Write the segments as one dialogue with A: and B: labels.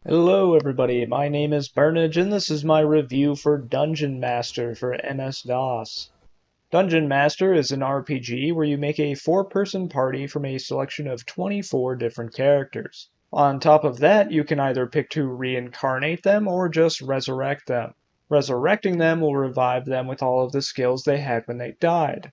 A: Hello everybody, my name is Burnage and this is my review for Dungeon Master for MS-DOS. Dungeon Master is an RPG where you make a 4-person party from a selection of 24 different characters. On top of that, you can either pick to reincarnate them or just resurrect them. Resurrecting them will revive them with all of the skills they had when they died.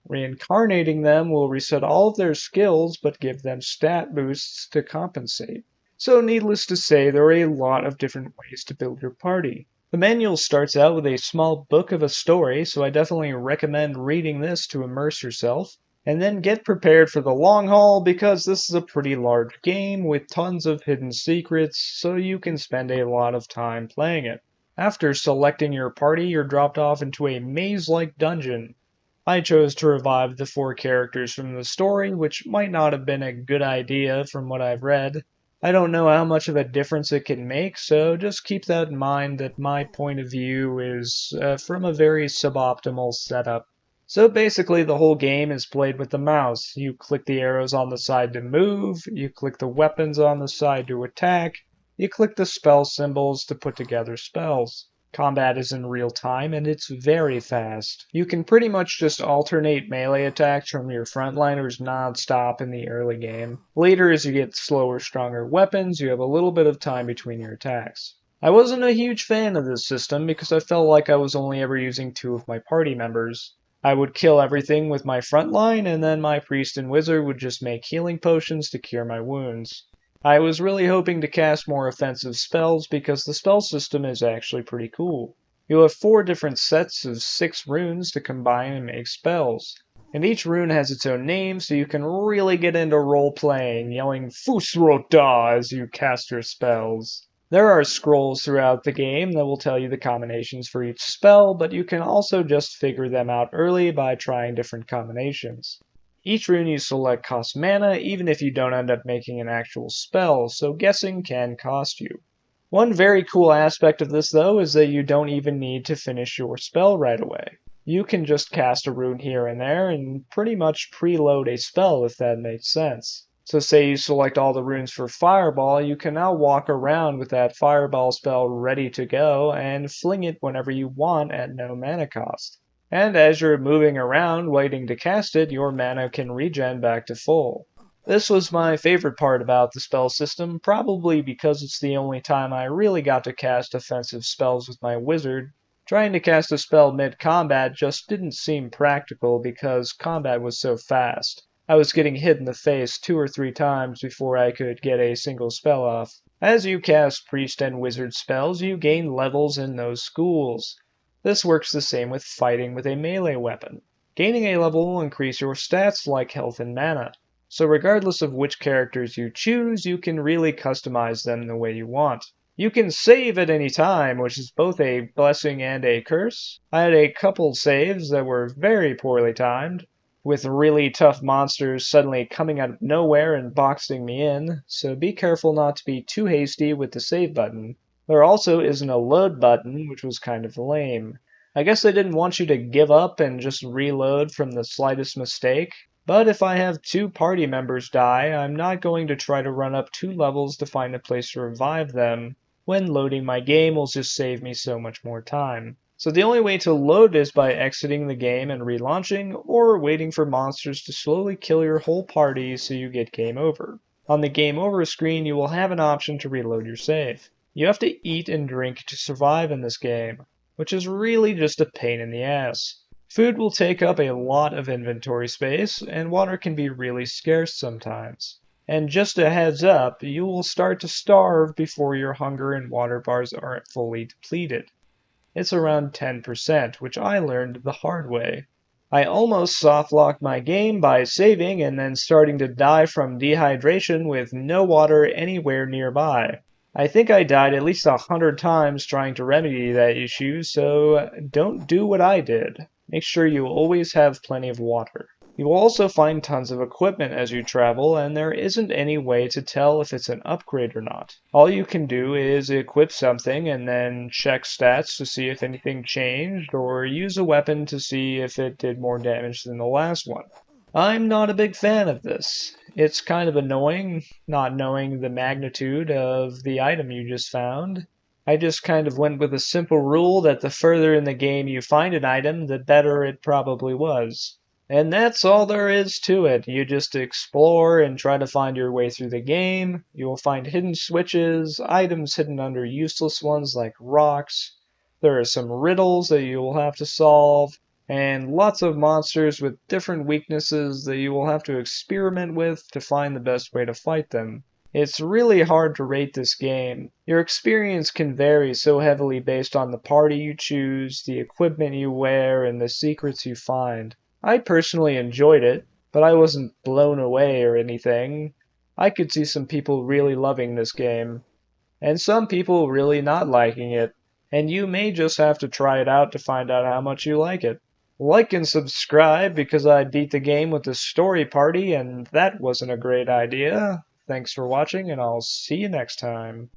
A: Reincarnating them will reset all of their skills but give them stat boosts to compensate. So needless to say, there are a lot of different ways to build your party. The manual starts out with a small book of a story, so I definitely recommend reading this to immerse yourself. And then get prepared for the long haul because this is a pretty large game with tons of hidden secrets, so you can spend a lot of time playing it. After selecting your party, you're dropped off into a maze-like dungeon. I chose to revive the 4 characters from the story, which might not have been a good idea from what I've read. I don't know how much of a difference it can make, so just keep that in mind that my point of view is from a very suboptimal setup. So basically the whole game is played with the mouse. You click the arrows on the side to move, you click the weapons on the side to attack, you click the spell symbols to put together spells. Combat is in real time and it's very fast. You can pretty much just alternate melee attacks from your frontliners non-stop in the early game. Later, as you get slower, stronger weapons, you have a little bit of time between your attacks. I wasn't a huge fan of this system because I felt like I was only ever using 2 of my party members. I would kill everything with my frontline and then my priest and wizard would just make healing potions to cure my wounds. I was really hoping to cast more offensive spells because the spell system is actually pretty cool. You'll have 4 different sets of 6 runes to combine and make spells. And each rune has its own name, so you can really get into role-playing, yelling Fusrota as you cast your spells. There are scrolls throughout the game that will tell you the combinations for each spell, but you can also just figure them out early by trying different combinations. Each rune you select costs mana, even if you don't end up making an actual spell, so guessing can cost you. One very cool aspect of this, though, is that you don't even need to finish your spell right away. You can just cast a rune here and there and pretty much preload a spell if that makes sense. So say you select all the runes for Fireball, you can now walk around with that Fireball spell ready to go and fling it whenever you want at no mana cost. And as you're moving around waiting to cast it, your mana can regen back to full. This was my favorite part about the spell system, probably because it's the only time I really got to cast offensive spells with my wizard. Trying to cast a spell mid-combat just didn't seem practical because combat was so fast. I was getting hit in the face 2 or 3 times before I could get a single spell off. As you cast priest and wizard spells, you gain levels in those schools. This works the same with fighting with a melee weapon. Gaining a level will increase your stats like health and mana. So regardless of which characters you choose, you can really customize them the way you want. You can save at any time, which is both a blessing and a curse. I had a couple saves that were very poorly timed, with really tough monsters suddenly coming out of nowhere and boxing me in, so be careful not to be too hasty with the save button. There also isn't a load button, which was kind of lame. I guess they didn't want you to give up and just reload from the slightest mistake. But if I have 2 party members die, I'm not going to try to run up 2 levels to find a place to revive them, when loading my game will just save me so much more time. So the only way to load is by exiting the game and relaunching, or waiting for monsters to slowly kill your whole party so you get game over. On the game over screen, you will have an option to reload your save. You have to eat and drink to survive in this game, which is really just a pain in the ass. Food will take up a lot of inventory space, and water can be really scarce sometimes. And just a heads up, you will start to starve before your hunger and water bars aren't fully depleted. It's around 10%, which I learned the hard way. I almost soft-locked my game by saving and then starting to die from dehydration with no water anywhere nearby. I think I died at least 100 times trying to remedy that issue, so don't do what I did. Make sure you always have plenty of water. You will also find tons of equipment as you travel, and there isn't any way to tell if it's an upgrade or not. All you can do is equip something and then check stats to see if anything changed, or use a weapon to see if it did more damage than the last one. I'm not a big fan of this. It's kind of annoying not knowing the magnitude of the item you just found. I just kind of went with a simple rule that the further in the game you find an item, the better it probably was. And that's all there is to it. You just explore and try to find your way through the game. You will find hidden switches, items hidden under useless ones like rocks. There are some riddles that you will have to solve, and lots of monsters with different weaknesses that you will have to experiment with to find the best way to fight them. It's really hard to rate this game. Your experience can vary so heavily based on the party you choose, the equipment you wear, and the secrets you find. I personally enjoyed it, but I wasn't blown away or anything. I could see some people really loving this game, and some people really not liking it, and you may just have to try it out to find out how much you like it. Like and subscribe because I beat the game with the story party, and that wasn't a great idea. Thanks for watching, and I'll see you next time.